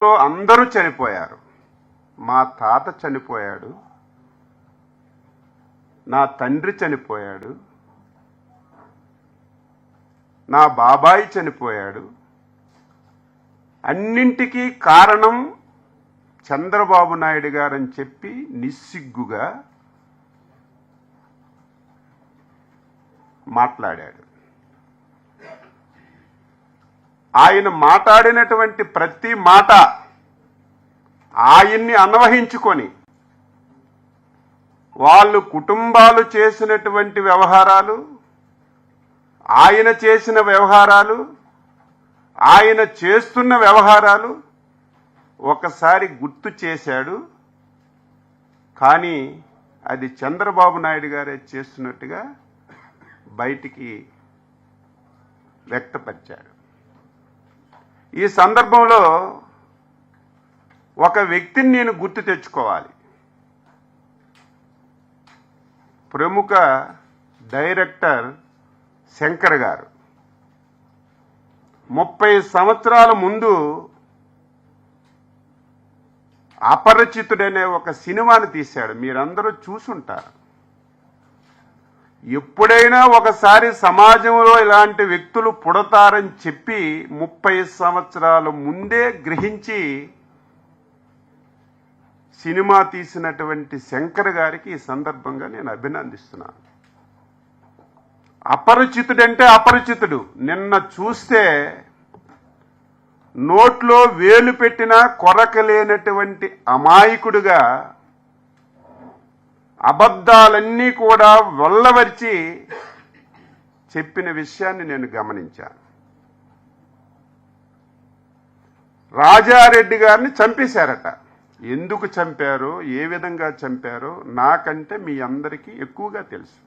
అందరూ చనిపోయారు. మా తాత చనిపోయాడు, నా తండ్రి చనిపోయాడు, నా బాబాయి చనిపోయాడు. అన్నింటికీ కారణం చంద్రబాబు నాయుడు గారని చెప్పి నిస్సిగ్గుగా మాట్లాడాడు. ఆయన మాట్లాడినటువంటి ప్రతి మాట ఆయన్ని అన్వహించుకొని వాళ్ళు కుటుంబాలు చేసినటువంటి వ్యవహారాలు, ఆయన చేసిన వ్యవహారాలు, ఆయన చేస్తున్న వ్యవహారాలు ఒకసారి గుర్తు చేశాడు. కానీ అది చంద్రబాబు నాయుడు గారే చేస్తున్నట్టుగా బయటికి వ్యక్తపరిచాడు. ఈ సందర్భంలో ఒక వ్యక్తిని నేను గుర్తు తెచ్చుకోవాలి. ప్రముఖ డైరెక్టర్ శంకర్ గారు 30 సంవత్సరాల ముందు అపరిచితుడనే ఒక సినిమాని తీశాడు. మీరందరూ చూసుంటారు. ఎప్పుడైనా ఒకసారి సమాజంలో ఇలాంటి వ్యక్తులు పుడతారని చెప్పి 30 సంవత్సరాల ముందే గ్రహించి సినిమా తీసినటువంటి శంకర్ గారికి ఈ సందర్భంగా నేను అభినందిస్తున్నాను. అపరిచితుడంటే అపరిచితుడు. నిన్న చూస్తే నోట్లో వేలు పెట్టినా కొరకలేనటువంటి అమాయకుడుగా అబద్ధాలన్నీ కూడా వల్లవరిచి చెప్పిన విషయాన్ని నేను గమనించాను. రాజారెడ్డి గారిని చంపేశారట. ఎందుకు చంపారో, ఏ విధంగా చంపారో నాకంటే మీ అందరికీ ఎక్కువగా తెలుసు.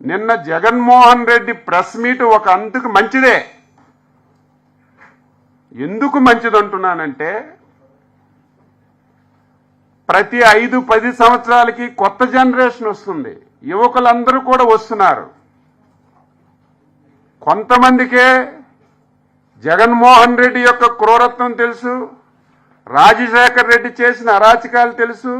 నిన్న జగన్మోహన్ రెడ్డి ప్రెస్ మీట్ ఒక అంతకు మంచిదే. ఎందుకు మంచిదంటున్నానంటే ప్రతి 5-10 సంవత్సరాలకి కొత్త జనరేషన్ వస్తుంది. యువకులందరూ కూడా వస్తున్నారు. కొంతమందికే జగన్మోహన్ రెడ్డి యొక్క క్రూరత్వం తెలుసు, రాజశేఖర్ రెడ్డి చేసిన అరాచకాలు తెలుసు,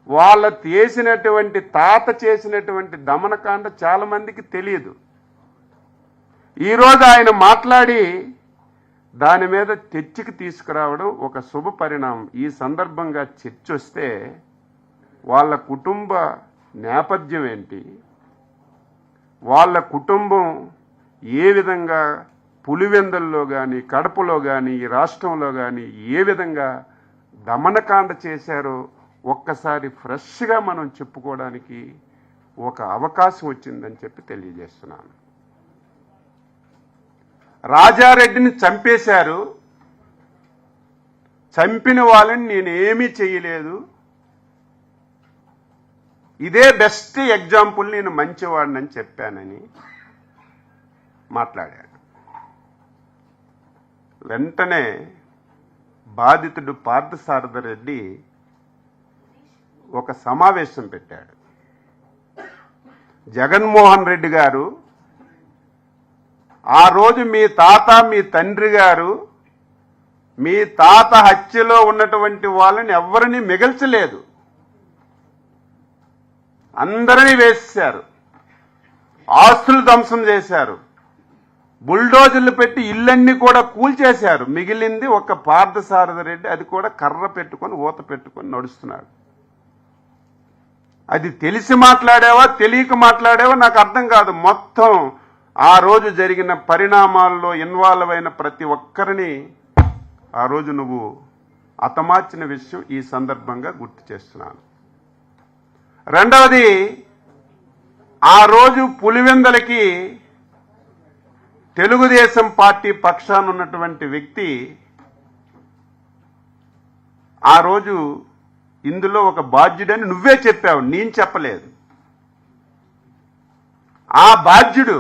వాళ్ళ చేసినటువంటి తాత చేసినటువంటి దమనకాండ చాలా మందికి తెలియదు. ఈరోజు ఆయన మాట్లాడి దాని మీద చర్చకి తీసుకురావడం ఒక శుభ పరిణామం. ఈ సందర్భంగా చర్చ వస్తే వాళ్ళ కుటుంబ నేపథ్యం ఏంటి, వాళ్ళ కుటుంబం ఏ విధంగా పులివెందుల్లో కానీ, కడపలో కానీ, ఈ రాష్ట్రంలో కానీ ఏ విధంగా దమనకాండ చేశారో ఒక్కసారి ఫ్రెష్గా మనం చెప్పుకోవడానికి ఒక అవకాశం వచ్చిందని చెప్పి తెలియజేస్తున్నాను. రాజారెడ్డిని చంపేశారు. చంపిన వాళ్ళని నేనేమీ చేయలేదు, ఇదే బెస్ట్ ఎగ్జాంపుల్, నేను మంచివాడినని చెప్పానని మాట్లాడాడు. వెంటనే బాధితుడు పార్థసారథిరెడ్డి ఒక సమావేశం పెట్టాడు. జగన్మోహన్ రెడ్డి గారు ఆ రోజు మీ తాత, మీ తండ్రి గారు, మీ తాత హత్యలో ఉన్నటువంటి వాళ్ళని ఎవరిని మిగల్చలేదు, అందరినీ వేసేశారు, ఆస్తులు ధ్వంసం చేశారు, బుల్డోజర్లు పెట్టి ఇళ్ళన్నీ కూడా కూల్చేశారు. మిగిలింది ఒక పార్థసారథిరెడ్డి, అది కూడా కర్ర పెట్టుకొని ఊత పెట్టుకొని నడుస్తున్నాడు. అది తెలిసి మాట్లాడావా తెలియక మాట్లాడావా నాకు అర్థం కాదు. మొత్తం ఆ రోజు జరిగిన పరిణామాల్లో ఇన్వాల్వ్ అయిన ప్రతి ఒక్కరిని ఆ రోజు నువ్వు హతమార్చిన విషయం ఈ సందర్భంగా గుర్తు చేస్తున్నాను. రెండవది, ఆ రోజు పులివెందలకి తెలుగుదేశం పార్టీ పక్షాన ఉన్నటువంటి వ్యక్తి ఆ రోజు ఇందులో ఒక బాధ్యుడని నువ్వే చెప్పావు, నేను చెప్పలేదు. ఆ బాధ్యుడు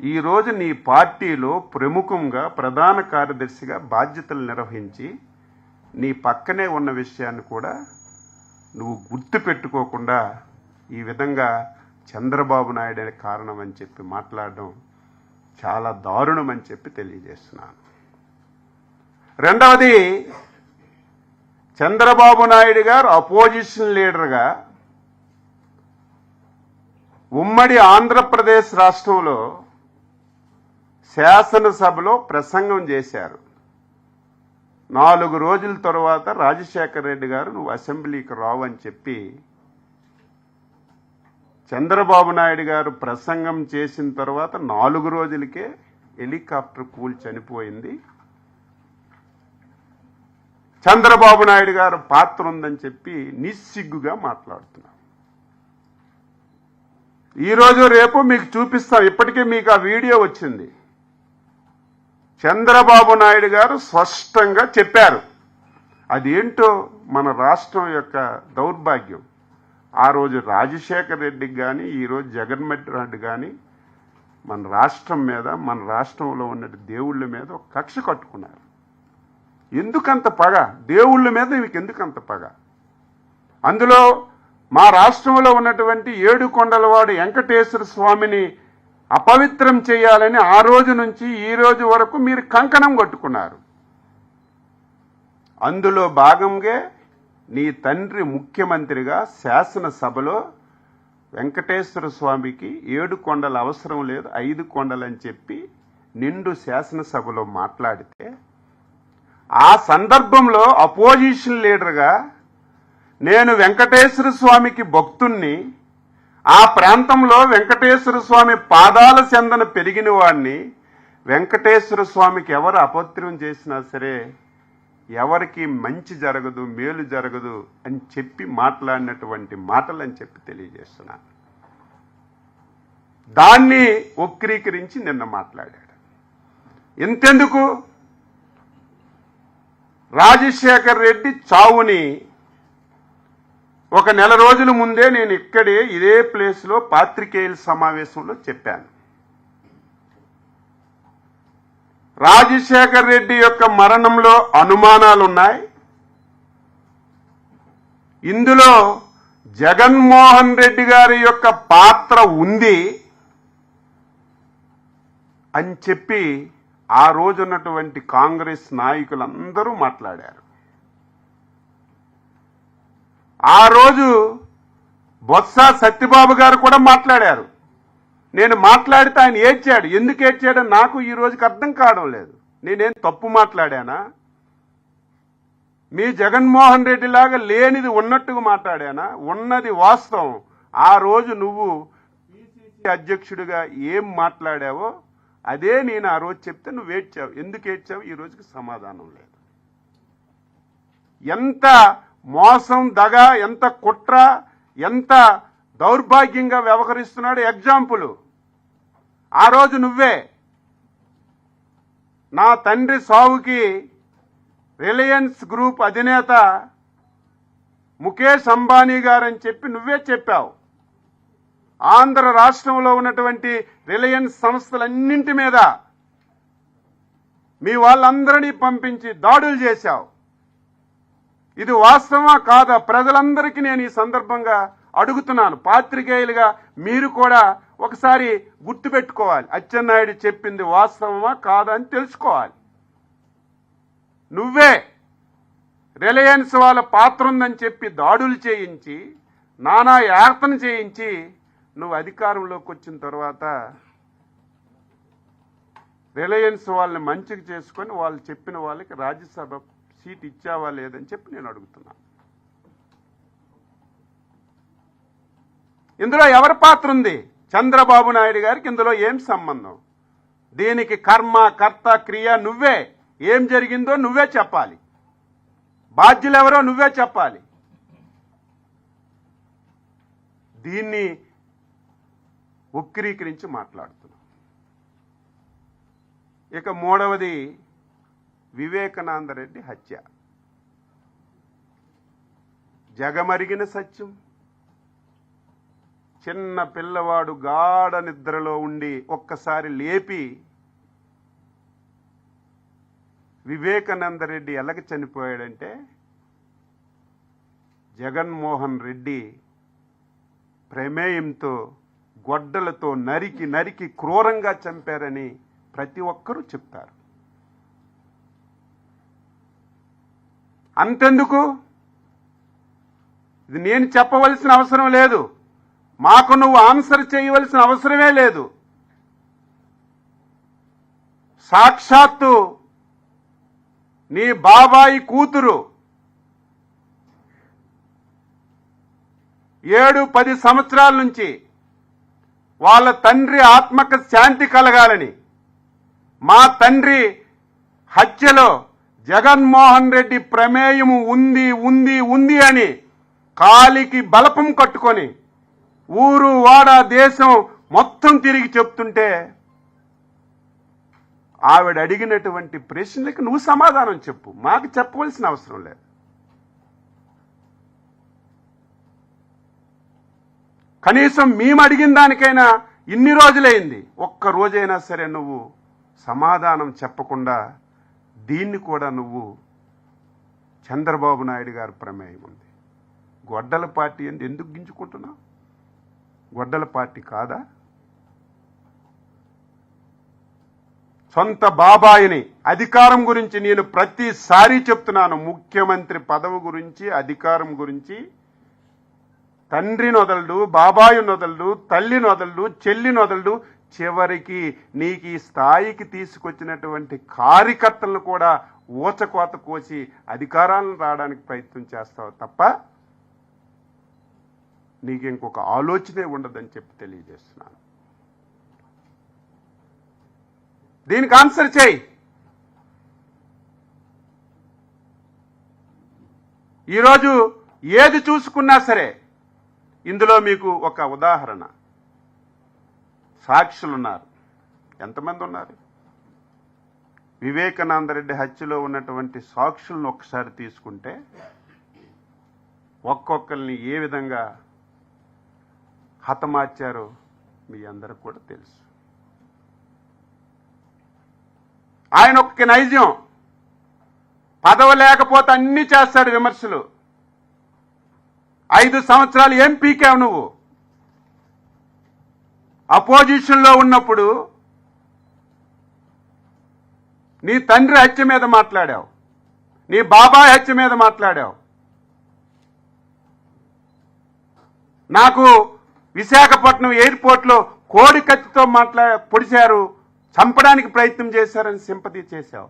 ఈరోజు నీ పార్టీలో ప్రముఖంగా ప్రధాన కార్యదర్శిగా బాధ్యతలు నిర్వహించి నీ పక్కనే ఉన్న విషయాన్ని కూడా నువ్వు గుర్తు పెట్టుకోకుండా ఈ విధంగా చంద్రబాబు నాయుడు అనే కారణం అని చెప్పి మాట్లాడడం చాలా దారుణం అని చెప్పి తెలియజేస్తున్నాను. రెండవది, చంద్రబాబు నాయుడు గారు అపోజిషన్ లీడర్గా ఉమ్మడి ఆంధ్రప్రదేశ్ రాష్ట్రంలో శాసనసభలో ప్రసంగం చేశారు. 4 రోజుల తర్వాత రాజశేఖర రెడ్డి గారు నువ్వు అసెంబ్లీకి రావని చెప్పి చంద్రబాబు నాయుడు గారు ప్రసంగం చేసిన తర్వాత 4 రోజులకే హెలికాప్టర్ కూలి చనిపోయింది. చంద్రబాబు నాయుడు గారు పాత్ర ఉందని చెప్పి నిస్సిగ్గుగా మాట్లాడుతున్నారు. ఈరోజు రేపు మీకు చూపిస్తాం. ఇప్పటికే మీకు ఆ వీడియో వచ్చింది. చంద్రబాబు నాయుడు గారు స్పష్టంగా చెప్పారు. అదేంటో మన రాష్ట్రం యొక్క దౌర్భాగ్యం. ఆ రోజు రాజశేఖర రెడ్డికి కానీ ఈరోజు జగన్మోహన్ రెడ్డి కానీ మన రాష్ట్రం మీద, మన రాష్ట్రంలో ఉన్న దేవుళ్ళ మీద ఒక కక్ష కట్టుకున్నారు. ఎందుకంత పగ? దేవుళ్ళ మీద మీకు ఎందుకంత పగ? అందులో మా రాష్ట్రంలో ఉన్నటువంటి 7 కొండలవాడు వెంకటేశ్వర స్వామిని అపవిత్రం చేయాలని ఆ రోజు నుంచి ఈ రోజు వరకు మీరు కంకణం కట్టుకున్నారు. అందులో భాగంగా నీ తండ్రి ముఖ్యమంత్రిగా శాసనసభలో వెంకటేశ్వర స్వామికి 7 కొండలు అవసరం లేదు, 5 కొండలని చెప్పి నిండు శాసనసభలో మాట్లాడితే, ఆ సందర్భంలో అపోజిషన్ లీడర్గా నేను వెంకటేశ్వర స్వామికి భక్తుణ్ణి, ఆ ప్రాంతంలో వెంకటేశ్వర స్వామి పాదాల చెందన పెరిగిన వాడిని, వెంకటేశ్వర స్వామికి ఎవరు అపత్యం చేసినా సరే ఎవరికి మంచి జరగదు, మేలు జరగదు అని చెప్పి మాట్లాడినటువంటి మాటలని చెప్పి తెలియజేస్తున్నాను. దాన్ని వక్రీకరించి నిన్న మాట్లాడాడు. ఇంతెందుకు, రాజశేఖర్ రెడ్డి చావుని ఒక నెల రోజుల ముందే నేను ఇక్కడే ఇదే ప్లేస్లో పాత్రికేయుల సమావేశంలో చెప్పాను. రాజశేఖర్ రెడ్డి యొక్క మరణంలో అనుమానాలున్నాయి. ఇందులో జగన్మోహన్ రెడ్డి గారి యొక్క పాత్ర ఉంది అని చెప్పి ఆ రోజున్నటువంటి కాంగ్రెస్ నాయకులందరూ మాట్లాడారు. ఆ రోజు బొత్స సత్యబాబు గారు కూడా మాట్లాడారు. నేను మాట్లాడితే ఆయన ఏడ్చాడు. ఎందుకు ఏడ్చాడో నాకు ఈ రోజుకి అర్థం కావడం లేదు. నేనేం తప్పు మాట్లాడానా? మీ జగన్మోహన్ రెడ్డి లాగా లేనిది ఉన్నట్టుగా మాట్లాడానా? ఉన్నది వాస్తవం. ఆ రోజు నువ్వు పిసిసి అధ్యక్షుడిగా ఏం మాట్లాడావో అదే నేను ఆ రోజు చెప్తే నువ్వు ఏడ్చావు. ఎందుకు ఏడ్చావు? ఈ రోజుకి సమాధానం లేదు. ఎంత మోసం, దగ, ఎంత కుట్ర, ఎంత దౌర్భాగ్యంగా వ్యవహరిస్తున్నాడు. ఎగ్జాంపుల్ ఆ రోజు నువ్వే నా తండ్రి సావుకి రిలయన్స్ గ్రూప్ అధినేత ముఖేష్ అంబానీ గారని చెప్పి నువ్వే చెప్పావు. ఆంధ్ర రాష్ట్రంలో ఉన్నటువంటి రిలయన్స్ సంస్థలన్నింటి మీద మీ వాళ్ళందరినీ పంపించి దాడులు చేశావు. ఇది వాస్తవమా కాదా? ప్రజలందరికీ నేను ఈ సందర్భంగా అడుగుతున్నాను. పాత్రికేయులుగా మీరు కూడా ఒకసారి గుర్తుపెట్టుకోవాలి. అచ్చెన్నాయుడు చెప్పింది వాస్తవమా కాదా అని తెలుసుకోవాలి. నువ్వే రిలయన్స్ వాళ్ళ పాత్ర ఉందని చెప్పి దాడులు చేయించి, నానా యాతన చేయించి, నువ్వు అధికారంలోకి వచ్చిన తర్వాత రిలయన్స్ వాళ్ళని మంచిగా చేసుకొని వాళ్ళు చెప్పిన వాళ్ళకి రాజ్యసభ సీట్ ఇచ్చావా లేదని చెప్పి నేను అడుగుతున్నాను. ఇందులో ఎవరి పాత్ర ఉంది? చంద్రబాబు నాయుడు గారికి ఇందులో ఏం సంబంధం? దీనికి కర్మ, కర్త, క్రియ నువ్వే. ఏం జరిగిందో నువ్వే చెప్పాలి. బాధ్యులెవరో నువ్వే చెప్పాలి. దీన్ని వక్రీకరించి మాట్లాడుతున్నాం. ఇక మూడవది వివేకానంద రెడ్డి హత్య. జగమరిగిన సత్యం. చిన్న పిల్లవాడు గాఢ నిద్రలో ఉండి ఒక్కసారి లేపి వివేకానంద రెడ్డి ఎలాగ చనిపోయాడంటే జగన్మోహన్ రెడ్డి ప్రమేయంతో గొడ్డలతో నరికి క్రూరంగా చంపారని ప్రతి ఒక్కరూ చెప్తారు. అంతెందుకు, ఇది నేను చెప్పవలసిన అవసరం లేదు, మాకు నువ్వు ఆన్సర్ చేయవలసిన అవసరమే లేదు. సాక్షాత్తు నీ బాబాయి కూతురు 7-10 సంవత్సరాల నుంచి వాళ్ళ తండ్రి ఆత్మకు శాంతి కలగాలని, మా తండ్రి హత్యలో జగన్మోహన్ రెడ్డి ప్రమేయము ఉంది ఉంది ఉంది అని కాలికి బలపం కట్టుకొని ఊరు వాడ దేశం మొత్తం తిరిగి చెప్తుంటే ఆవిడ అడిగినటువంటి ప్రశ్నలకు నువ్వు సమాధానం చెప్పు, మాకు చెప్పవలసిన అవసరం లేదు. కనీసం మేము అడిగిన దానికైనా ఇన్ని రోజులైంది, ఒక్క రోజైనా సరే నువ్వు సమాధానం చెప్పకుండా దీన్ని కూడా నువ్వు చంద్రబాబు నాయుడు గారి ప్రమేయం ఉంది, గొడ్డల పార్టీ ఎందుకు గింజుకుంటున్నావు? గొడ్డల పార్టీ కాదా? సొంత బాబాయిని అధికారం గురించి నేను ప్రతిసారి చెప్తున్నాను, ముఖ్యమంత్రి పదవి గురించి అధికారం గురించి తండ్రిని వదలడు, బాబాయిని వదలడు, తల్లిని వదలడు, చెల్లిని వదలడు, చివరికి నీకు ఈ స్థాయికి తీసుకొచ్చినటువంటి కార్యకర్తలను కూడా ఊచకోత కోసి అధికారాలను రావడానికి ప్రయత్నం చేస్తావు తప్ప నీకు ఇంకొక ఆలోచనే ఉండదని చెప్పి తెలియజేస్తున్నాను. దీనికి ఆన్సర్ చేయి. ఈరోజు ఏది చూసుకున్నా సరే ఇందులో మీకు ఒక ఉదాహరణ, సాక్షులున్నారు. ఎంతమంది ఉన్నారు? వివేకానందరెడ్డి హత్యలో ఉన్నటువంటి సాక్షులను ఒకసారి తీసుకుంటే ఒక్కొక్కరిని ఏ విధంగా హతమార్చారో మీ అందరికి కూడా తెలుసు. ఆయన ఒక్క నైజం, పదవి లేకపోతే అన్ని చేస్తాడు విమర్శలు. 5 సంవత్సరాలు ఏం పీకావు నువ్వు? అపోజిషన్లో ఉన్నప్పుడు నీ తండ్రి హత్య మీద మాట్లాడావు, నీ బాబాయ్ హత్య మీద మాట్లాడావు. నాకు విశాఖపట్నం ఎయిర్పోర్ట్లో కోడి కత్తితో పొడిచారు, చంపడానికి ప్రయత్నం చేశారని సింపతి చేశావు,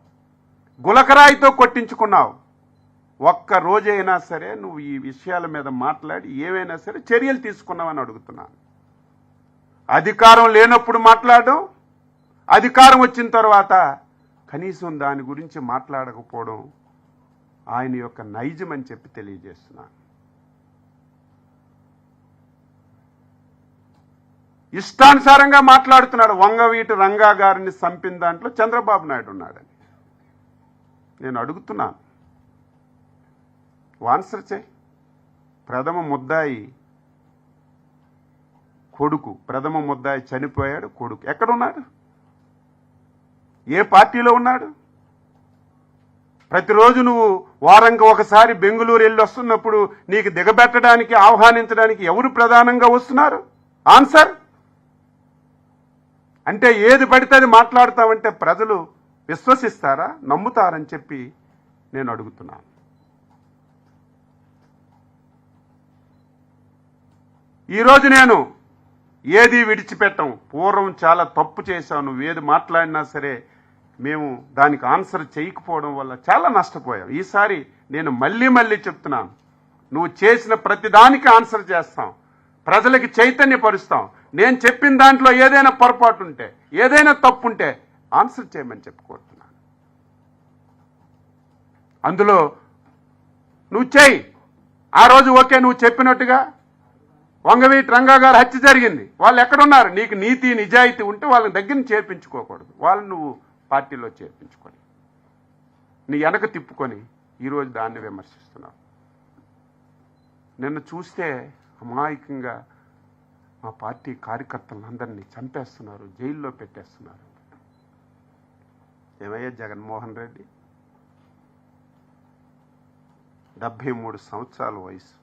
గులకరాయితో కొట్టించుకున్నావు. ఒక్క రోజైనా సరే నువ్వు ఈ విషయాల మీద మాట్లాడి ఏవైనా సరే చర్యలు తీసుకున్నావని అడుగుతున్నాను. అధికారం లేనప్పుడు మాట్లాడడం, అధికారం వచ్చిన తర్వాత కనీసం దాని గురించి మాట్లాడకపోవడం ఆయన యొక్క నైజం అని చెప్పి తెలియజేస్తున్నాను. ఇష్టానుసారంగా మాట్లాడుతున్నాడు. వంగవీటి రంగా గారిని చంపిన దాంట్లో చంద్రబాబు నాయుడు ఉన్నాడని నేను అడుగుతున్నాను. ఆన్సర్ చేయి. ప్రథమ ముద్దాయి కొడుకు, ప్రథమ ముద్దాయి చనిపోయాడు, కొడుకు ఎక్కడున్నాడు? ఏ పార్టీలో ఉన్నాడు? ప్రతిరోజు నువ్వు వారంగా ఒకసారి బెంగళూరు వెళ్ళి వస్తున్నప్పుడు నీకు దిగబెట్టడానికి, ఆహ్వానించడానికి ఎవరు ప్రధానంగా వస్తున్నారు? ఆన్సర్. అంటే ఏది పడితే అది మాట్లాడతావంటే ప్రజలు విశ్వసిస్తారా, నమ్ముతారని చెప్పి నేను అడుగుతున్నాను. ఈరోజు నేను ఏది విడిచిపెట్టం. పూర్వం చాలా తప్పు చేశావు, నువ్వు ఏది మాట్లాడినా సరే మేము దానికి ఆన్సర్ చేయకపోవడం వల్ల చాలా నష్టపోయాం. ఈసారి నేను మళ్ళీ చెప్తున్నాను, నువ్వు చేసిన ప్రతిదానికి ఆన్సర్ చేస్తాం, ప్రజలకి చైతన్యపరుస్తాం. నేను చెప్పిన దాంట్లో ఏదైనా పొరపాటు ఉంటే, ఏదైనా తప్పు ఉంటే ఆన్సర్ చేయమని చెప్పుకుంటున్నాను. అందులో నువ్వు చేయి. ఆ రోజు ఓకే, నువ్వు చెప్పినట్టుగా వంగవీటి రంగా గారు హత్య జరిగింది, వాళ్ళు ఎక్కడున్నారు? నీకు నీతి నిజాయితీ ఉంటే వాళ్ళని దగ్గర చేర్పించుకోకూడదు, వాళ్ళని నువ్వు పార్టీలో చేర్పించుకొని నీ వెనక తిప్పుకొని ఈరోజు దాన్ని విమర్శిస్తున్నావు. నిన్ను చూస్తే అమాయకంగా మా పార్టీ కార్యకర్తలందరినీ చంపేస్తున్నారు, జైల్లో పెట్టేస్తున్నారు. ఏమయ్యా జగన్మోహన్ రెడ్డి, 73 సంవత్సరాల వయసు,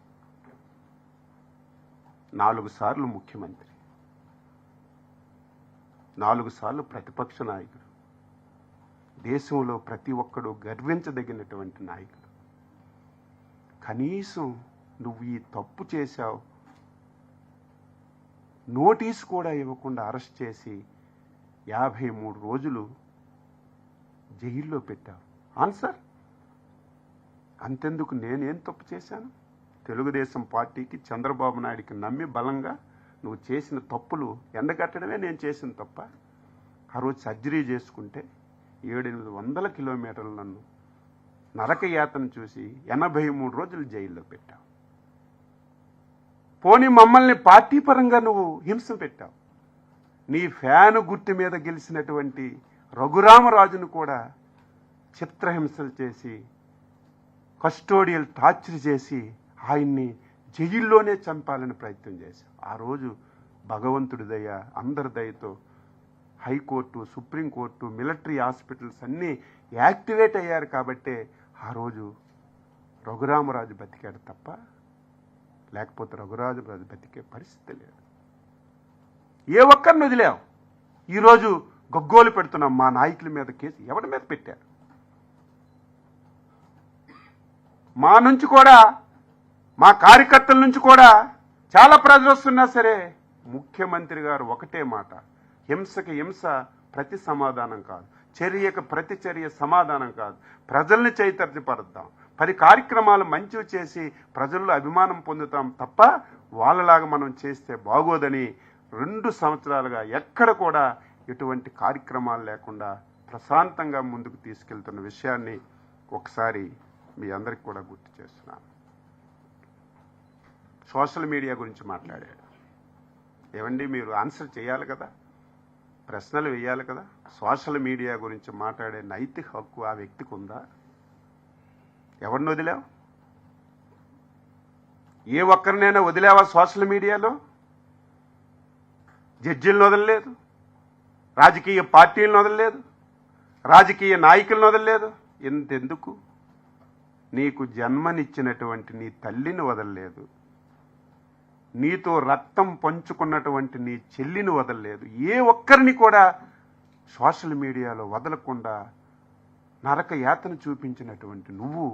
4 సార్లు ముఖ్యమంత్రి, 4 సార్లు ప్రతిపక్ష నాయకుడు, దేశంలో ప్రతి ఒక్కడు గర్వించదగినటువంటి నాయకుడు. కనీసం నువ్వు ఈ తప్పు చేశావు, నోటీసు కూడా ఇవ్వకుండా అరెస్ట్ చేసి 53 రోజులు జైల్లో పెట్టావు. ఆన్సర్. అంతెందుకు, నేనేం తప్పు చేశాను? తెలుగుదేశం పార్టీకి, చంద్రబాబు నాయుడికి నమ్మి బలంగా నువ్వు చేసిన తప్పులు ఎండగట్టడమే నేను చేసిన తప్ప. ఆ రోజు సర్జరీ చేసుకుంటే 700-800 కిలోమీటర్లు నన్ను నరకయాతన చూసి 83 రోజులు జైల్లో పెట్టావు. పోనీ మమ్మల్ని పార్టీ పరంగా నువ్వు హింస పెట్టావు. నీ ఫ్యాను గుర్తు మీద గెలిచినటువంటి రఘురామరాజును కూడా చిత్రహింసలు చేసి, కస్టోడియల్ టార్చర్ చేసి ఆయన్ని జైల్లోనే చంపాలని ప్రయత్నం చేశావు. ఆ రోజు భగవంతుడి దయ, అందరి దయతో హైకోర్టు, సుప్రీంకోర్టు, మిలిటరీ హాస్పిటల్స్ అన్నీ యాక్టివేట్ అయ్యారు కాబట్టే ఆ రోజు రఘురామరాజు బతికాడు తప్ప, లేకపోతే రఘురామరాజు బతికే పరిస్థితి లేదు. ఏ ఒక్కరిని వదిలేవు. ఈరోజు గగ్గోలు పెడుతున్నాం మా నాయకుల మీద కేసు. ఎవరి మీద పెట్టారు? మా నుంచి కూడా, మా కార్యకర్తల నుంచి కూడా చాలా ప్రెజర్ వస్తున్నా సరే ముఖ్యమంత్రి గారు ఒకటే మాట, హింసకి హింస ప్రతి సమాధానం కాదు, చర్యకు ప్రతి చర్య సమాధానం కాదు. ప్రజల్ని చైతన్యపరుద్దాం, 10 కార్యక్రమాలు మంచివి చేసి ప్రజల్లో అభిమానం పొందుతాం తప్ప వాళ్ళలాగా మనం చేస్తే బాగోదని 2 సంవత్సరాలుగా ఎక్కడ కూడా ఎటువంటి కార్యక్రమాలు లేకుండా ప్రశాంతంగా ముందుకు తీసుకెళ్తున్న విషయాన్ని ఒకసారి మీ అందరికి కూడా గుర్తు చేస్తున్నాను. సోషల్ మీడియా గురించి మాట్లాడాడు. ఏమండి, మీరు ఆన్సర్ చేయాలి కదా, ప్రశ్నలు వేయాలి కదా. సోషల్ మీడియా గురించి మాట్లాడే నైతిక హక్కు ఆ వ్యక్తికి ఉందా? ఎవరిని వదిలావు? ఏ ఒక్కరినైనా వదిలేవా సోషల్ మీడియాలో? జడ్జిలను వదలలేదు, రాజకీయ పార్టీలను వదలలేదు, రాజకీయ నాయకులను వదలలేదు. ఎంతెందుకు, నీకు జన్మనిచ్చినటువంటి నీ తల్లిని వదలలేదు, నీతో రక్తం పంచుకున్నటువంటి నీ చెల్లిని వదలలేదు. ఏ ఒక్కరిని కూడా సోషల్ మీడియాలో వదలకుండా నరక యాతన చూపించినటువంటి నువ్వు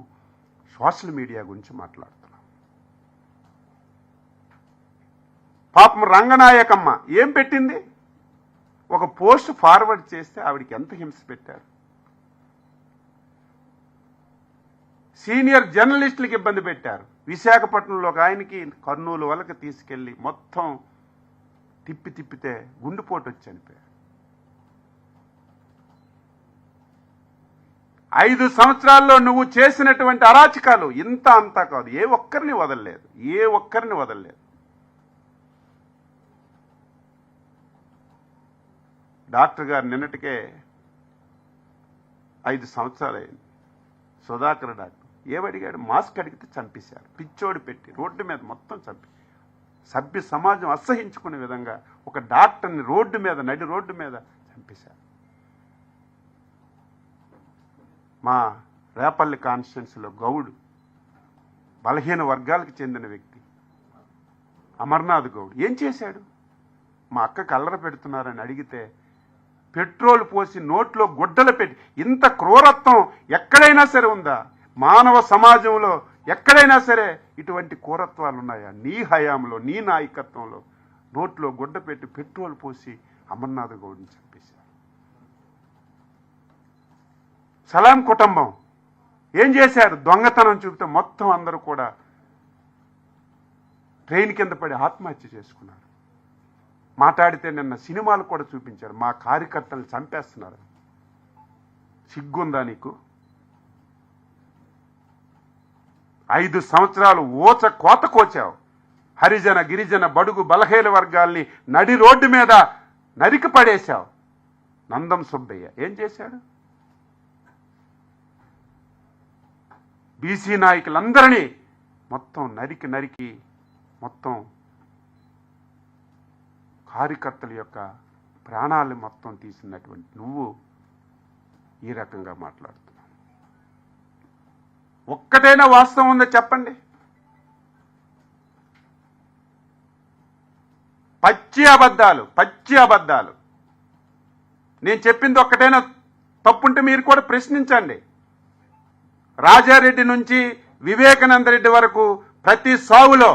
సోషల్ మీడియా గురించి మాట్లాడుతున్నావు. పాపం రంగనాయకమ్మ ఏం పెట్టింది? ఒక పోస్ట్ ఫార్వర్డ్ చేస్తే ఆవిడికి ఎంత హింస పెట్టారు. సీనియర్ జర్నలిస్టులకు ఇబ్బంది పెట్టారు. విశాఖపట్నంలో ఒక ఆయనకి కర్నూలు వరకు తీసుకెళ్లి మొత్తం తిప్పితే గుండెపోటు వచ్చి చనిపోయారు. 5 సంవత్సరాల్లో నువ్వు చేసినటువంటి అరాచకాలు ఇంత అంతా కాదు. ఏ ఒక్కరిని వదలలేదు, ఏ ఒక్కరిని వదలలేదు. డాక్టర్ గారు నిన్నటికే 5 సంవత్సరాలు అయింది. సుధాకర్ డాక్టర్ ఏమడిగాడు? మాస్క్ అడిగితే చంపేశారు. పిచ్చోడు పెట్టి రోడ్డు మీద మొత్తం చంపి, సభ్య సమాజం అసహించుకునే విధంగా ఒక డాక్టర్ని రోడ్డు మీద, నడి రోడ్డు మీద చంపేశారు. మా రేపల్లి కాన్స్టిట్యున్సీలో గౌడ్, బలహీన వర్గాలకు చెందిన వ్యక్తి అమర్నాథ్ గౌడ్ ఏం చేశాడు? మా అక్కకి అల్లర పెడుతున్నారని అడిగితే పెట్రోల్ పోసి నోట్లో గుడ్డలు పెట్టి, ఇంత క్రూరత్వం ఎక్కడైనా సరే ఉందా? మానవ సమాజంలో ఎక్కడైనా సరే ఇటువంటి క్రూరత్వాలు ఉన్నాయా? నీ హయాంలో, నీ నాయకత్వంలో నోట్లో గుడ్డ పెట్టి పెట్రోల్ పోసి అమర్నాథ్ గౌడ్ని చంపేశారు. సలాం కుటుంబం ఏం చేశారు? దొంగతనం చూపితే మొత్తం అందరూ కూడా ట్రైన్ కింద పడి ఆత్మహత్య చేసుకున్నారు. మాట్లాడితే నిన్న సినిమాలు కూడా చూపించారు, మా కార్యకర్తలను చంపేస్తున్నారు. సిగ్గుందా నీకు? 5 సంవత్సరాలు కోత కోచావు. హరిజన, గిరిజన, బడుగు, బలహీన వర్గాల్ని నడి రోడ్డు మీద నరికి పడేశావు. నందం సుబ్బయ్య ఏం చేశాడు? బీసీ నాయకులందరినీ మొత్తం నరికి మొత్తం కార్యకర్తల యొక్క ప్రాణాలు మొత్తం తీసినటువంటి నువ్వు ఈ రకంగా మాట్లాడుతున్నావు. ఒక్కటైనా వాస్తవం ఉందో చెప్పండి. పచ్చి అబద్ధాలు. నేను చెప్పింది ఒక్కటైనా తప్పుంటే మీరు కూడా ప్రశ్నించండి. రాజారెడ్డి నుంచి వివేకానంద రెడ్డి వరకు ప్రతి సావులో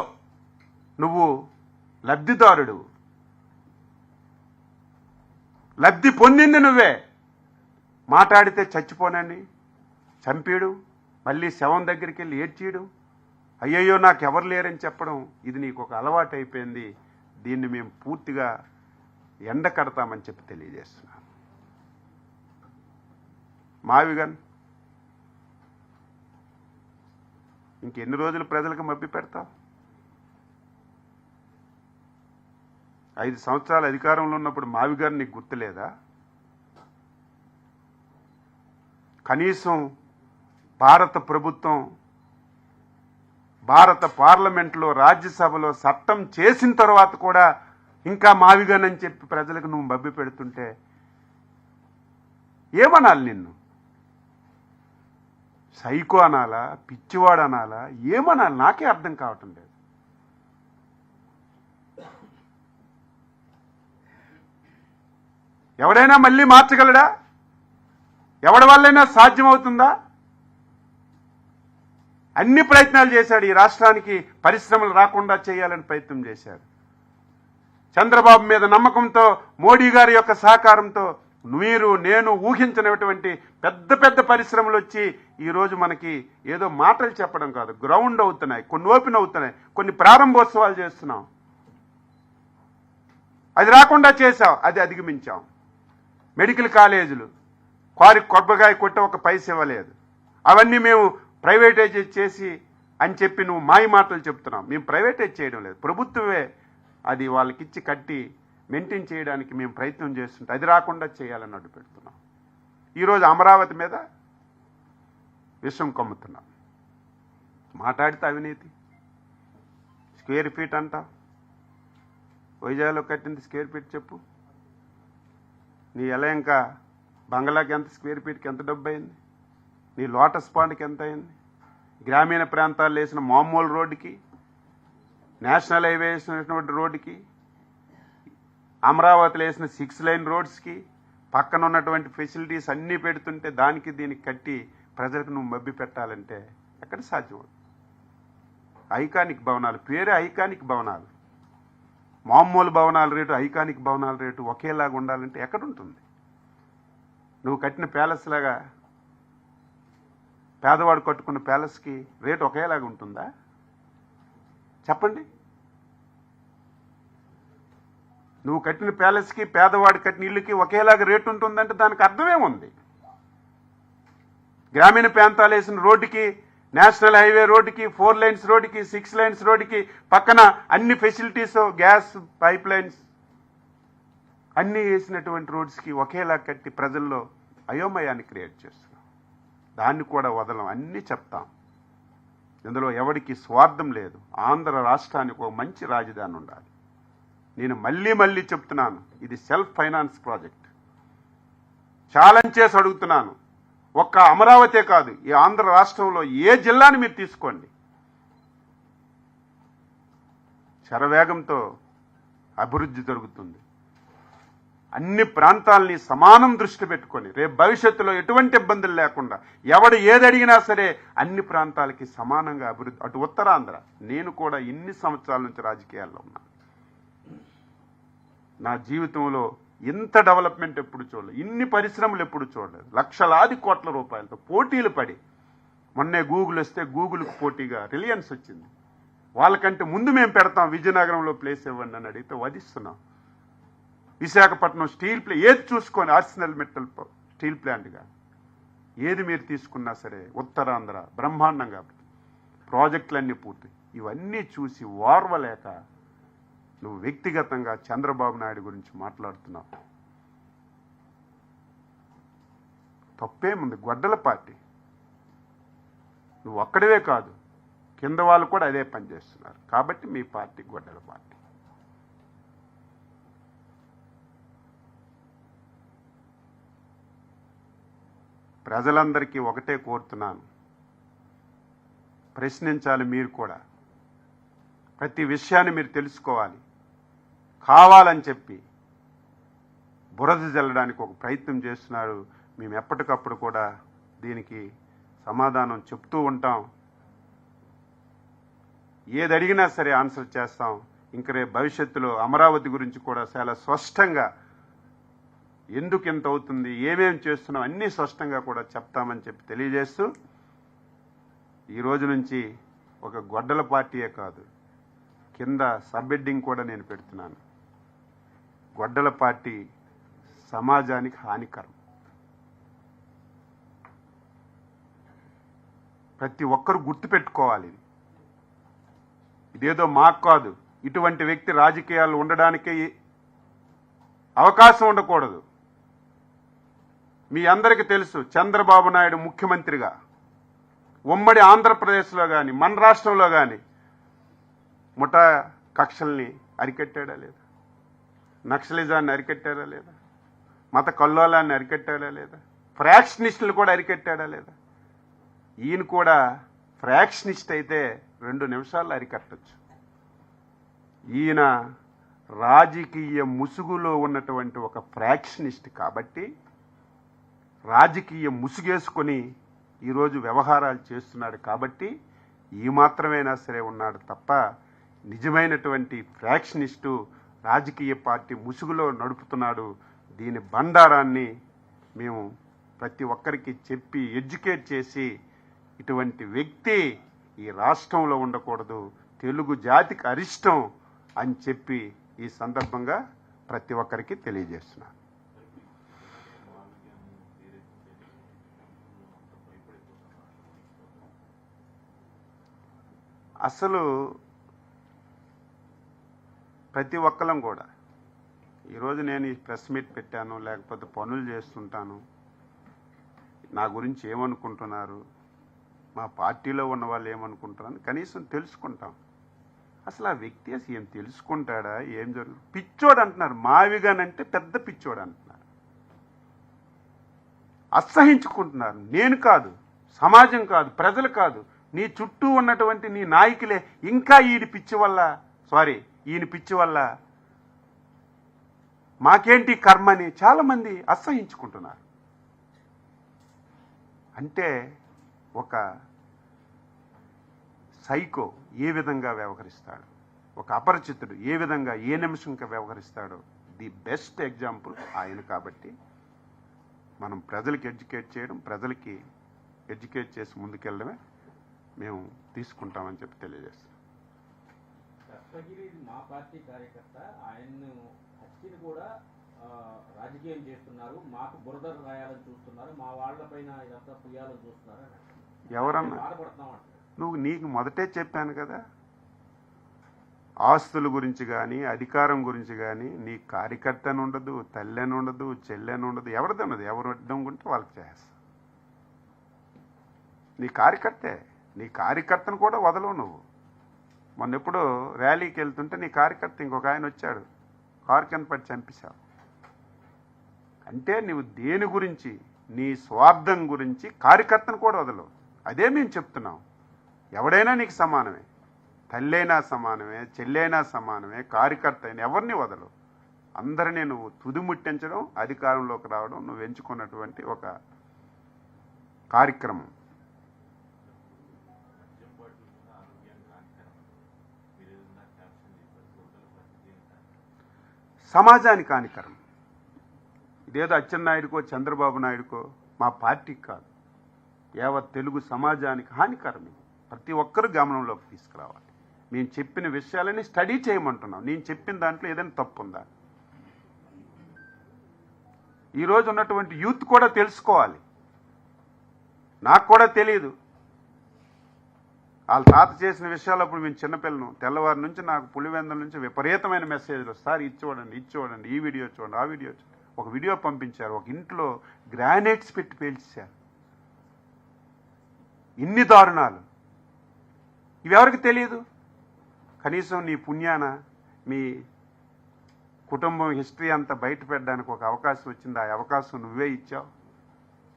నువ్వు లబ్ధిదారుడు, లబ్ధి పొందింది నువ్వే. మాట్లాడితే చచ్చిపోనని చంపేడు, మళ్ళీ శవం దగ్గరికి వెళ్ళి ఏడ్చీడు, అయ్యయ్యో నాకెవరు లేరని చెప్పడం, ఇది నీకు ఒక అలవాటు అయిపోయింది. దీన్ని మేము పూర్తిగా ఎండ కడతామని చెప్పి తెలియజేస్తున్నాను. మావిగన్ ఇంకెన్ని రోజులు ప్రజలకు మభ్య పెడతావు? 5 సంవత్సరాలు అధికారంలో ఉన్నప్పుడు మావిగారు నీకు గుర్తులేదా? కనీసం భారత ప్రభుత్వం, భారత పార్లమెంట్లో, రాజ్యసభలో చట్టం చేసిన తర్వాత కూడా ఇంకా మావిగానని చెప్పి ప్రజలకు నువ్వు మభ్య పెడుతుంటే ఏమనాలి? నిన్ను సైకో అనాలా, పిచ్చివాడు అనాలా, ఏమనాలి? నాకే అర్థం కావటం లేదు. ఎవడైనా మళ్ళీ మార్చగలడా? ఎవడి వల్లైనా సాధ్యమవుతుందా? అన్ని ప్రయత్నాలు చేశాడు. ఈ రాష్ట్రానికి పరిశ్రమలు రాకుండా చేయాలని ప్రయత్నం చేశాడు. చంద్రబాబు మీద నమ్మకంతో, మోడీ గారి యొక్క సహకారంతో మీరు నేను ఊహించినటువంటి పెద్ద పెద్ద పరిశ్రమలు వచ్చి ఈరోజు మనకి ఏదో మాటలు చెప్పడం కాదు, గ్రౌండ్ అవుతున్నాయి, కొన్ని ఓపెన్ అవుతున్నాయి, కొన్ని ప్రారంభోత్సవాలు చేస్తున్నాం. అది రాకుండా చేశాం, అది అధిగమించాం. మెడికల్ కాలేజీలు కొబ్బరికాయ కొట్ట ఒక పైస ఇవ్వలేదు. అవన్నీ మేము ప్రైవేటైజ్ చేసి అని చెప్పి నువ్వు మాయ మాటలు చెప్తున్నావు. మేము ప్రైవేటైజ్ చేయడం లేదు, ప్రభుత్వమే అది వాళ్ళకిచ్చి కట్టి మెయింటైన్ చేయడానికి మేము ప్రయత్నం చేస్తుంటే అది రాకుండా చేయాలని అడ్డు పెడుతున్నాం. ఈరోజు అమరావతి మీద విషం కమ్ముతున్నాం. మాట్లాడితే అవినీతి, స్క్వేర్ ఫీట్ అంటావు. వైజాగ్లో కట్టింది స్క్వేర్ ఫీట్ చెప్పు. నీ ఎలయంక బంగ్లాకి ఎంత స్క్వేర్ ఫీట్కి ఎంత డబ్బు అయింది? నీ లోటస్ పాండ్కి ఎంత అయింది? గ్రామీణ ప్రాంతాల్లో వేసిన మామూలు రోడ్డుకి, నేషనల్ హైవే వేసినటువంటి రోడ్డుకి, అమరావతిలో వేసిన 6 లైన్ రోడ్స్కి పక్కన ఉన్నటువంటి ఫెసిలిటీస్ అన్నీ పెడుతుంటే దానికి దీనికి కట్టి ప్రజలకు నువ్వు మభ్య పెట్టాలంటే ఎక్కడ సాధ్యం? ఐకానిక్ భవనాలు, పేరే ఐకానిక్ భవనాలు. మామూలు భవనాల రేటు, ఐకానిక్ భవనాల రేటు ఒకేలాగా ఉండాలంటే ఎక్కడుంటుంది? నువ్వు కట్టిన ప్యాలెస్ లాగా పేదవాడు కట్టుకున్న ప్యాలెస్కి రేటు ఒకేలాగా ఉంటుందా? చెప్పండి. నువ్వు కట్టిన ప్యాలెస్కి, పేదవాడు కట్టిన ఇల్లుకి ఒకేలాగా రేటు ఉంటుందంటే దానికి అర్థమేముంది? గ్రామీణ ప్రాంతాలు వేసిన రోడ్డుకి, నేషనల్ హైవే రోడ్డుకి, 4 లైన్స్ రోడ్డుకి, 6 లైన్స్ రోడ్డుకి పక్కన అన్ని ఫెసిలిటీస్, గ్యాస్ పైప్ లైన్స్ అన్నీ వేసినటువంటి రోడ్స్కి ఒకేలా కట్టి ప్రజల్లో అయోమయాన్ని క్రియేట్ చేస్తున్నాం. దాన్ని కూడా వదలం, అన్నీ చెప్తాం. ఇందులో ఎవరికి స్వార్థం లేదు. ఆంధ్ర రాష్ట్రానికి ఒక మంచి రాజధాని ఉండాలి. నేను మళ్ళీ చెప్తున్నాను, ఇది సెల్ఫ్ ఫైనాన్స్ ప్రాజెక్ట్. ఛాలెంజ్ చేసి అడుగుతున్నాను. ఒక్క అమరావతే కాదు, ఈ ఆంధ్ర రాష్ట్రంలో ఏ జిల్లాని మీరు తీసుకోండి, శరవేగంతో అభివృద్ధి జరుగుతుంది. అన్ని ప్రాంతాలని సమానం దృష్టి పెట్టుకొని రేపు భవిష్యత్తులో ఎటువంటి ఇబ్బందులు లేకుండా ఎవడు ఏది అడిగినా సరే అన్ని ప్రాంతాలకి సమానంగా అభివృద్ధి. అటు ఉత్తరాంధ్ర, నేను కూడా ఇన్ని సంవత్సరాల నుంచి రాజకీయాల్లో ఉన్నాను. నా జీవితంలో ఇంత డెవలప్మెంట్ ఎప్పుడు చూడలేదు, ఇన్ని పరిశ్రమలు ఎప్పుడు చూడలేదు. లక్షలాది కోట్ల రూపాయలతో పోటీలు పడి, మొన్నే గూగుల్ వస్తే గూగుల్కి పోటీగా రిలయన్స్ వచ్చింది. వాళ్ళకంటే ముందు మేము పెడతాం, విజయనగరంలో ప్లేస్ ఇవ్వండి అని అడిగితే వధిస్తున్నాం. విశాఖపట్నం స్టీల్ ప్లాంట్ ఏది చూసుకొని, ఆర్సెనల్ మెటల్ స్టీల్ ప్లాంట్గా ఏది మీరు తీసుకున్నా సరే ఉత్తరాంధ్ర బ్రహ్మాండంగా ప్రాజెక్టులన్నీ పూర్తి. ఇవన్నీ చూసి ఓర్వలేక నువ్వు వ్యక్తిగతంగా చంద్రబాబు నాయుడు గురించి మాట్లాడుతున్నావు. తప్పేముంది? గొడ్డల పార్టీ. నువ్వు ఒక్కడివే కాదు, కింద వాళ్ళు కూడా అదే పని చేస్తున్నారు. కాబట్టి మీ పార్టీ గొడ్డల పార్టీ. ప్రజలందరికీ ఒకటే కోరుతున్నాను, ప్రశ్నించాలి. మీరు కూడా ప్రతి విషయాన్ని మీరు తెలుసుకోవాలి. కావాలని చెప్పి బురద జల్లడానికి ఒక ప్రయత్నం చేస్తున్నారు. మేము ఎప్పటికప్పుడు కూడా దీనికి సమాధానం చెప్తూ ఉంటాం. ఏది అడిగినా సరే ఆన్సర్ చేస్తాం. ఇంక రేపు భవిష్యత్తులో అమరావతి గురించి కూడా చాలా స్పష్టంగా ఎందుకు ఇంత అవుతుంది, ఏమేం చేస్తున్నాం అన్నీ స్పష్టంగా కూడా చెప్తామని చెప్పి తెలియజేస్తూ, ఈ రోజు నుంచి ఒక గొడ్డల పార్టీయే కాదు, కింద సబ్ హెడ్డింగ్ కూడా నేను పెడుతున్నాను. గొడ్డల పార్టీ సమాజానికి హానికరం. ప్రతి ఒక్కరు గుర్తుపెట్టుకోవాలి. ఇదేదో మాకు కాదు, ఇటువంటి వ్యక్తి రాజకీయాలు ఉండడానికి అవకాశం ఉండకూడదు. మీ అందరికీ తెలుసు, చంద్రబాబు నాయుడు ముఖ్యమంత్రిగా ఉమ్మడి ఆంధ్రప్రదేశ్లో కానీ మన రాష్ట్రంలో కానీ ముఠా కక్షల్ని అరికట్టాడా లేదా, నక్సలిజాన్ని అరికట్టాడా లేదా, మత కల్లోలాన్ని అరికట్టాడా లేదా, ఫ్రాక్షనిస్టులు కూడా అరికట్టాడా లేదా. ఈయన కూడా ఫ్రాక్షనిస్ట్ అయితే 2 నిమిషాల్లో అరికట్టచ్చు. ఈయన రాజకీయ ముసుగులో ఉన్నటువంటి ఒక ఫ్రాక్షనిస్ట్ కాబట్టి రాజకీయ ముసుగేసుకొని ఈరోజు వ్యవహారాలు చేస్తున్నాడు కాబట్టి ఈ మాత్రమైనా సరే ఉన్నాడు తప్ప నిజమైనటువంటి ఫ్రాక్షనిస్టు రాజకీయ పార్టీ ముసుగులో నడుపుతున్నాడు. దీని బండారాన్ని మేము ప్రతి ఒక్కరికి చెప్పి ఎడ్యుకేట్ చేసి ఇటువంటి వ్యక్తి ఈ రాష్ట్రంలో ఉండకూడదు, తెలుగు జాతికి అరిష్టం అని చెప్పి ఈ సందర్భంగా ప్రతి ఒక్కరికి తెలియజేస్తున్నాను. అసలు ప్రతి ఒక్కరం కూడా ఈరోజు నేను ఈ ప్రెస్ మీట్ పెట్టాను, లేకపోతే పనులు చేస్తుంటాను, నా గురించి ఏమనుకుంటున్నారు, మా పార్టీలో ఉన్న వాళ్ళు ఏమనుకుంటున్నారు కనీసం తెలుసుకుంటాం. అసలు ఆ వ్యక్తి అసలు ఏం తెలుసుకుంటాడా, ఏం జరుగుతుంది? పిచ్చోడు అంటున్నారు, మావిగానంటే పెద్ద పిచ్చోడు అంటున్నారు, అసహించుకుంటున్నారు. నేను కాదు, సమాజం కాదు, ప్రజలు కాదు, నీ చుట్టూ ఉన్నటువంటి నీ నాయకులే ఇంకా ఈయన పిచ్చి వల్ల మాకేంటి కర్మని చాలామంది అసహించుకుంటున్నారు. అంటే ఒక సైకో ఏ విధంగా వ్యవహరిస్తాడు, ఒక అపరిచితుడు ఏ విధంగా ఏ నిమిషంగా వ్యవహరిస్తాడో ది బెస్ట్ ఎగ్జాంపుల్ ఆయన. కాబట్టి మనం ప్రజలకి ఎడ్యుకేట్ చేయడం, ప్రజలకి ఎడ్యుకేట్ చేసి ముందుకెళ్ళడమే మేము తీసుకుంటామని చెప్పి తెలియజేస్తాం. దస్తగిరి మా పార్టీ కార్యకర్త, ఆయన్ను హత్యను కూడా రాజకీయం చేస్తున్నారు, మాకు బురద రాయాలని చూస్తున్నారు, మా వాళ్ళపైన ఇదంతా పుయ్యాలని చూస్తున్నారు. ఎవరన్నా బాధపడుతున్నాం. నీకు మొదటే చెప్పాను కదా, ఆస్తుల గురించి కానీ అధికారం గురించి కానీ నీ కార్యకర్త అని ఉండదు, తల్లి అని ఉండదు, చెల్లి అని ఉండదు, ఎవరిది ఉండదు. ఎవరు అడ్డం ఉంటే వాళ్ళకి చేస్తా. నీ కార్యకర్తే, నీ కార్యకర్తను కూడా వదలవు నువ్వు. మొన్న ఎప్పుడు ర్యాలీకి వెళ్తుంటే నీ కార్యకర్త ఇంకొక ఆయన వచ్చాడు, కారు కనపడి చంపేశావు. అంటే నువ్వు దేని గురించి, నీ స్వార్థం గురించి కార్యకర్తను కూడా వదలవు. అదే మేము చెప్తున్నాం. ఎవడైనా నీకు సమానమే, తల్లైనా సమానమే, చెల్లైనా సమానమే, కార్యకర్త అయినా ఎవరిని వదలవు. అందరినీ నువ్వు తుదిముట్టించడం, అధికారంలోకి రావడం నువ్వు ఎంచుకున్నటువంటి ఒక కార్యక్రమం. సమాజానికి హానికరం. ఇదేదో అచ్చెన్నాయుడికో చంద్రబాబు నాయుడుకో మా పార్టీకి కాదు, యావత్ తెలుగు సమాజానికి హానికరం. ప్రతి ఒక్కరు గమనంలోకి తీసుకురావాలి. మేము చెప్పిన విషయాలని స్టడీ చేయమంటున్నాం. నేను చెప్పిన దాంట్లో ఏదైనా తప్పు ఉందా? ఈరోజు ఉన్నటువంటి యూత్ కూడా తెలుసుకోవాలి. నాకు కూడా తెలియదు. వాళ్ళ తాత చేసిన విషయాలు అప్పుడు మేము చిన్నపిల్లను, తెల్లవారి నుంచి నాకు పులివెందుల నుంచి విపరీతమైన మెసేజ్లు, సార్ ఇది చూడండి, ఇది చూడండి, ఈ వీడియో చూడండి, ఆ వీడియో చూడండి. ఒక వీడియో పంపించారు, ఒక ఇంట్లో గ్రానైట్స్ పెట్టి పేల్చారు. ఇన్ని దారుణాలు ఇవెవరికి తెలియదు? కనీసం నీ పుణ్యాన మీ కుటుంబం హిస్టరీ అంతా బయట పెట్టడానికి ఒక అవకాశం వచ్చింది. ఆ అవకాశం నువ్వే ఇచ్చావు.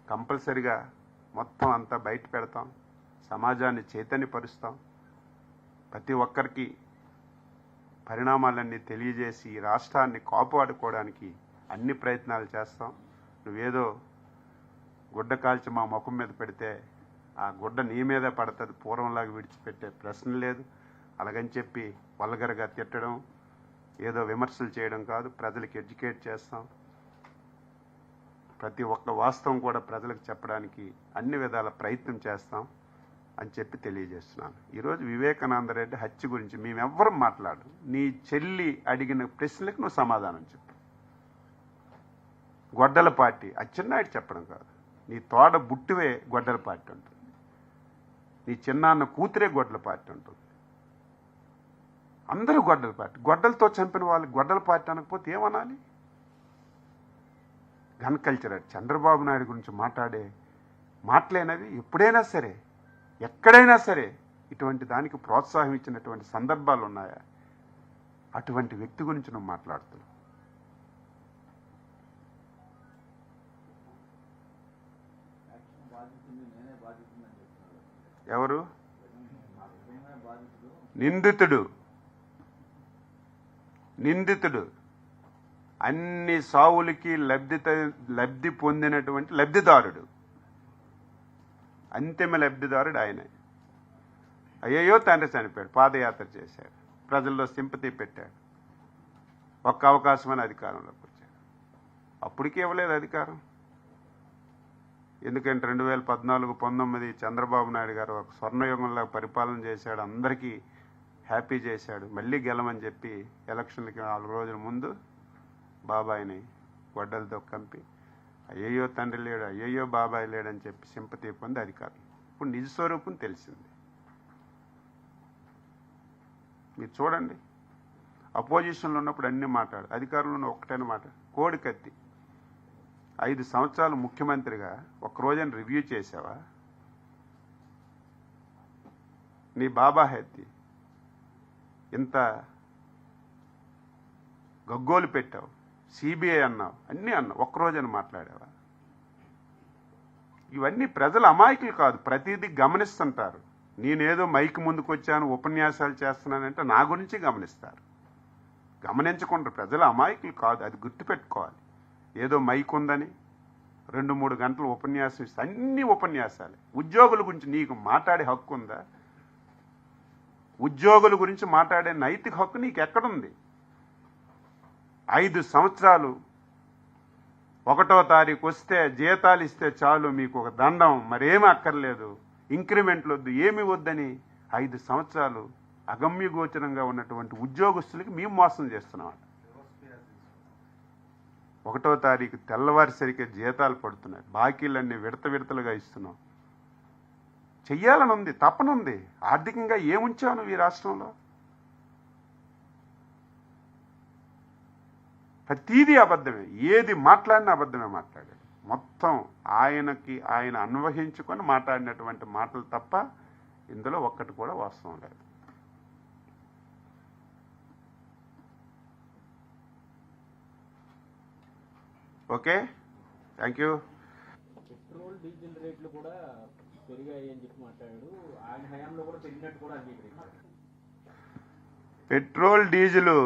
కంపల్సరిగా మొత్తం అంతా బయట పెడతాం, సమాజాన్ని చైతన్యపరుస్తాం, ప్రతి ఒక్కరికి పరిణామాలన్నీ తెలియజేసి ఈ రాష్ట్రాన్ని కాపాడుకోవడానికి అన్ని ప్రయత్నాలు చేస్తాం. నువ్వేదో గుడ్డ కాల్చి మా ముఖం మీద పెడితే ఆ గుడ్డ నీ మీదే పడుతుంది, పూర్వంలాగా విడిచిపెట్టే ప్రశ్న లేదు. అలాగని చెప్పి వల్గరగా తిట్టడం, ఏదో విమర్శలు చేయడం కాదు. ప్రజలకు ఎడ్యుకేట్ చేస్తాం. ప్రతి ఒక్క వాస్తవం కూడా ప్రజలకు చెప్పడానికి అన్ని విధాల ప్రయత్నం చేస్తాం అని చెప్పి తెలియజేస్తున్నాను. ఈరోజు వివేకానంద రెడ్డి హత్య గురించి మేమెవ్వరం మాట్లాడు. నీ చెల్లి అడిగిన ప్రశ్నలకు నువ్వు సమాధానం చెప్పు. గొడ్డల పార్టీ అచ్చెన్నాయుడు చెప్పడం కాదు, నీ తోడ బుట్టివే గొడ్డల పార్టీ ఉంటుంది, నీ చిన్నాన్న కూతురే గొడ్డల పార్టీ ఉంటుంది. అందరూ గొడ్డల పార్టీ. గొడ్డలతో చంపిన వాళ్ళకి గొడ్డల పార్టీ అనకపోతే ఏమనాలి? Gun culture. చంద్రబాబు నాయుడు గురించి మాట్లాడే మాటలేనవి ఎప్పుడైనా సరే, ఎక్కడైనా సరే ఇటువంటి దానికి ప్రోత్సాహం ఇచ్చినటువంటి సందర్భాలు ఉన్నాయా? అటువంటి వ్యక్తి గురించి నువ్వు మాట్లాడుతున్నావు. ఎవరు? నిందితుడు అన్ని సావులకి లబ్ధి పొందినటువంటి లబ్ధిదారుడు, అంతిమ లబ్ధిదారుడు ఆయనే. అయ్యయ్యో తండ్రి చనిపోయాడు, పాదయాత్ర చేశాడు, ప్రజల్లో సింపతి పెట్టాడు, ఒక్క అవకాశమైన అధికారంలోకి వచ్చాడు. అప్పటికి ఇవ్వలేదు అధికారం. ఎందుకంటే 2014-19 చంద్రబాబు నాయుడు గారు ఒక స్వర్ణయుగంలో పరిపాలన చేశాడు, అందరికీ హ్యాపీ చేశాడు. మళ్ళీ గెలమని చెప్పి ఎలక్షన్లకి 4 రోజుల ముందు బాబాయిని గొడ్డలతో కంపి అయ్యయ్యో తండ్రి లేడు, అయ్యయ్యో బాబాయ్ లేడని చెప్పి సింపతి పొంది అధికారం. ఇప్పుడు నిజ స్వరూపం తెలిసింది. మీరు చూడండి, అపోజిషన్లో ఉన్నప్పుడు అన్ని మాట్లాడు, అధికారంలో ఒక్కటైన మాట. కోడి కత్తి 5 సంవత్సరాలు ముఖ్యమంత్రిగా ఒక్కరోజైనా రివ్యూ చేసావా? నీ బాబా హత్య ఇంత గగ్గోలు పెట్టావు, సిబిఐ అన్నావు, అన్నీ అన్నావు, ఒక్కరోజైనా మాట్లాడావా? ఇవన్నీ ప్రజలు అమాయకులు కాదు, ప్రతిదీ గమనిస్తుంటారు. నేనేదో మైక్ ముందుకు వచ్చాను ఉపన్యాసాలు చేస్తున్నానంటే నా గురించి గమనిస్తారు. గమనించకుండా ప్రజలు అమాయకులు కాదు, అది గుర్తుపెట్టుకోవాలి. ఏదో మైక్ ఉందని 2-3 గంటలు ఉపన్యాసం ఇస్తే అన్ని ఉపన్యాసాలే. ఉద్యోగుల గురించి నీకు మాట్లాడే హక్కు ఉందా? ఉద్యోగుల గురించి మాట్లాడే నైతిక హక్కు నీకు ఎక్కడుంది? 5 సంవత్సరాలు 1వ తారీఖు వస్తే జీతాలు ఇస్తే చాలు, మీకు ఒక దండం, మరేమీ అక్కర్లేదు, ఇంక్రిమెంట్లు వద్దు, ఏమి వద్దని 5 సంవత్సరాలు అగమ్యగోచరంగా ఉన్నటువంటి ఉద్యోగస్తులకి మేము మోసం చేస్తున్నాం. 1వ తారీఖు తెల్లవారిసరికే జీతాలు పడుతున్నాయి, బాకీలన్నీ విడతలుగా ఇస్తున్నాం. చెయ్యాలని ఉంది, తప్పనుంది. ఆర్థికంగా ఏముంచావు నువ్వు ఈ రాష్ట్రంలో? ప్రతీదీ అబద్ధమే, ఏది మాట్లాడినా అబద్ధమే మాట్లాడాడు. మొత్తం ఆయన అన్వహించుకొని మాట్లాడినటువంటి మాటలు తప్ప ఇందులో ఒక్కటి కూడా వాస్తవం లేదు. Okay, thank you. Petrol diesel రేట్లు కూడా పెరిగాయి అని చెప్పి మాట్లాడాడు. ఆయన హయాంలో కూడా పెరిగినట్టు కూడా అంగీకరించారు. పెట్రోల్ డీజిల్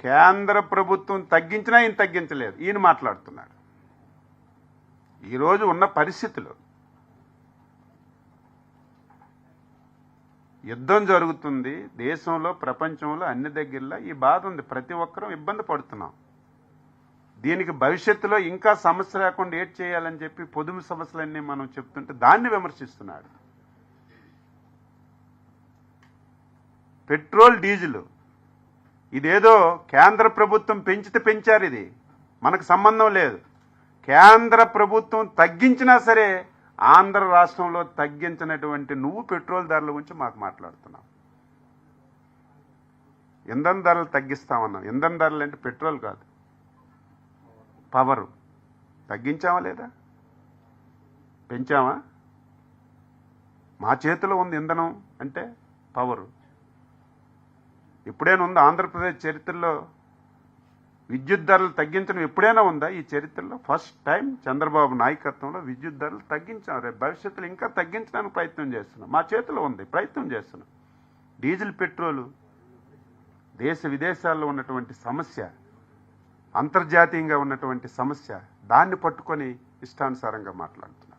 కేంద్ర ప్రభుత్వం తగ్గించినా ఈయన తగ్గించలేదు, ఈయన మాట్లాడుతున్నాడు. ఈరోజు ఉన్న పరిస్థితులు, యుద్ధం జరుగుతుంది దేశంలో, ప్రపంచంలో అన్ని దగ్గరలో ఈ బాధ ఉంది. ప్రతి ఒక్కరూ ఇబ్బంది పడుతున్నాం. దీనికి భవిష్యత్తులో ఇంకా సమస్య లేకుండా ఏడ్ చేయాలని చెప్పి పొదుపు సమస్యలన్నీ మనం చెప్తుంటే దాన్ని విమర్శిస్తున్నాడు. పెట్రోల్ డీజిల్ ఇదేదో కేంద్ర ప్రభుత్వం పెంచితే పెంచారు, ఇది మనకు సంబంధం లేదు. కేంద్ర ప్రభుత్వం తగ్గించినా సరే ఆంధ్ర రాష్ట్రంలో తగ్గించినటువంటి నువ్వు పెట్రోల్ ధరల గురించి మాకు మాట్లాడుతున్నావు. ఇంధన ధరలు తగ్గిస్తామన్నావు. ఇంధన ధరలు అంటే పెట్రోల్ కాదు, పవరు. తగ్గించామా లేదా? పెంచామా? మా చేతిలో ఉంది ఇంధనం అంటే పవరు. ఎప్పుడైనా ఉందా ఆంధ్రప్రదేశ్ చరిత్రలో విద్యుత్ ధరలు తగ్గించడం ఎప్పుడైనా ఉందా? ఈ చరిత్రలో ఫస్ట్ టైం చంద్రబాబు నాయకత్వంలో విద్యుత్ ధరలు తగ్గించాం. రేపు భవిష్యత్తులో ఇంకా తగ్గించడానికి ప్రయత్నం చేస్తున్నాం. మా చేతిలో ఉంది, ప్రయత్నం చేస్తున్నాం. డీజిల్ పెట్రోలు దేశ విదేశాల్లో ఉన్నటువంటి సమస్య, అంతర్జాతీయంగా ఉన్నటువంటి సమస్య. దాన్ని పట్టుకొని ఇష్టానుసారంగా మాట్లాడుతున్నారు.